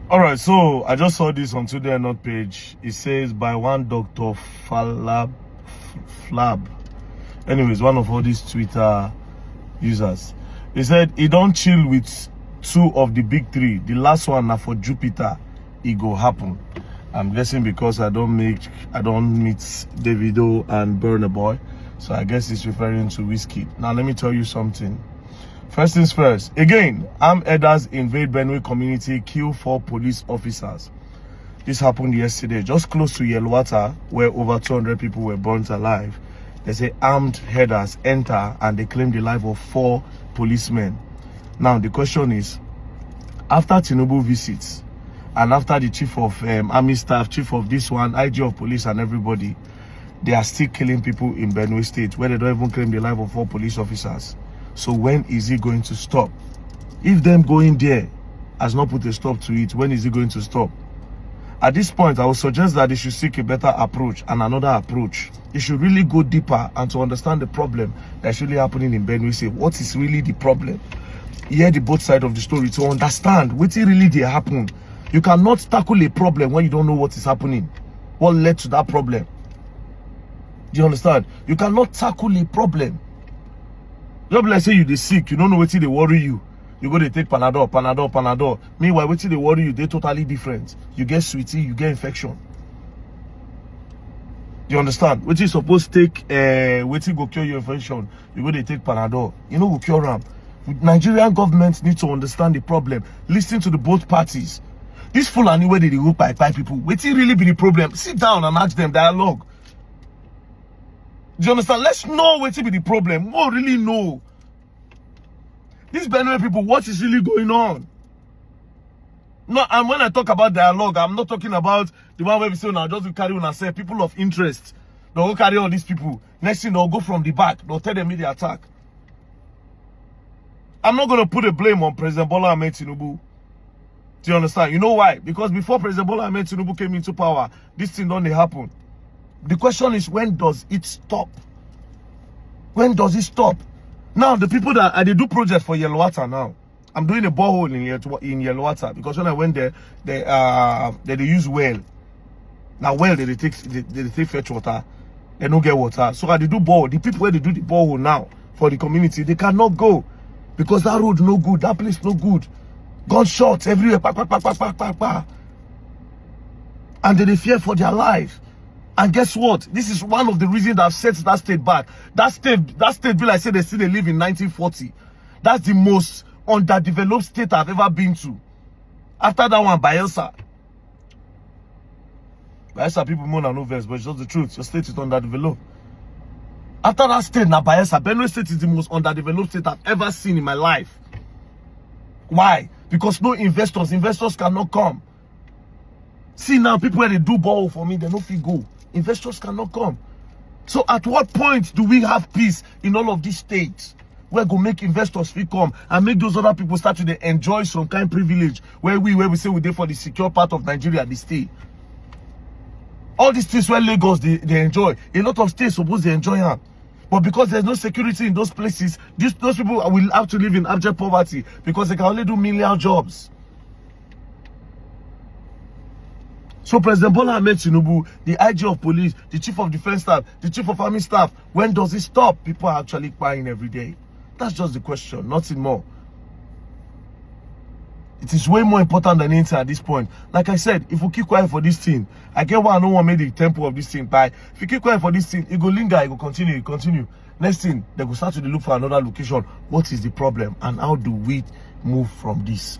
All right, so I just saw this on Today Not page. It says by one Dr. Flab. Anyways, one of all these Twitter users. He said he don't chill with two of the big three. The last one now for Jupiter, it go happen. I'm guessing because I don't meet Davido and Burna Boy. So I guess it's referring to Whiskey. Now let me tell you something. First things first, again, armed herders invade Benue community, kill 4 police officers. This happened yesterday, just close to Yelwata, where over 200 people were burnt alive. They say armed herders enter and they claim the life of 4 policemen. Now the question is, after Tinubu visits, and after the chief of army staff, chief of this one, IG of police and everybody, they are still killing people in Benue State, where they don't even claim the life of 4 police officers. So when is he going to stop? If them going there has not put a stop to it, when is he going to stop? At this point, I would suggest that they should seek a better approach and another approach. They should really go deeper and to understand the problem that's really happening in Benue State. What is really the problem? Hear the both sides of the story to understand what really did happen. You cannot tackle a problem when you don't know what is happening. What led to that problem? Do you understand? You cannot tackle a problem. Just like say you dey sick, you don't know what they worry you. You go to take Panadol. Meanwhile, what they worry you, they totally different. You get sweetie, you get infection. Do you understand? What you supposed to take, what you go cure your infection, you go to take Panadol. You know, go cure them. Nigerian government need to understand the problem. Listen to the both parties. This Fulani where they go by people, what really be the problem? Sit down and ask them, dialogue. Do you understand? Let's know what be the problem. We really know. These Benue people, what is really going on? No, and when I talk about dialogue, I'm not talking about the one where we say now just carry on and say people of interest. They'll go carry all these people. Next thing they'll go from the back. They'll tell them the attack. I'm not gonna put a blame on President Bola Ahmed Tinubu. Do you understand? You know why? Because before President Bola Ahmed Tinubu came into power, this thing don't happen. The question is, when does it stop? When does it stop? Now, the people that they do project for Yelwata now. I'm doing a borehole in Yelwata because when I went there, they use well. Now, well, they take fetch water. They don't get water. So I do borehole. The people where they do the borehole now for the community, they cannot go because that road no good. That place no good. Gunshots everywhere. And they fear for their life. And guess what? This is one of the reasons that sets that state back. That state bill, I said they still live in 1940. That's the most underdeveloped state I've ever been to. After that one, Bayelsa. Bayelsa people more than no verse, but it's just the truth. Your state is underdeveloped. After that state, now Bayelsa, Benue State is the most underdeveloped state I've ever seen in my life. Why? Because no investors. Investors cannot come. See now, people where they do borrow for me, they no fit go. Investors cannot come. So at what point do we have peace in all of these states? Where go make investors fit come and make those other people start to enjoy some kind of privilege where we say we dey for the secure part of Nigeria, they stay. All these things where Lagos they enjoy. A lot of states suppose they enjoy them. But because there's no security in those places, those people will have to live in abject poverty because they can only do menial jobs. So President Bola Ahmed Tinubu, the IG of police, the chief of defense staff, the chief of army staff, when does it stop? People are actually crying every day. That's just the question, nothing more. It is way more important than anything at this point. Like I said, if we keep quiet for this thing, I get why I don't want to make the tempo of this thing. But if you keep quiet for this thing, it go linger, it go continue. Next thing, they go start to look for another location. What is the problem? And how do we move from this?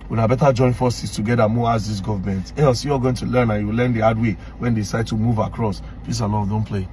We had better join forces together more as this government. Else you're going to learn and you learn the hard way when they decide to move across. Peace and love, don't play.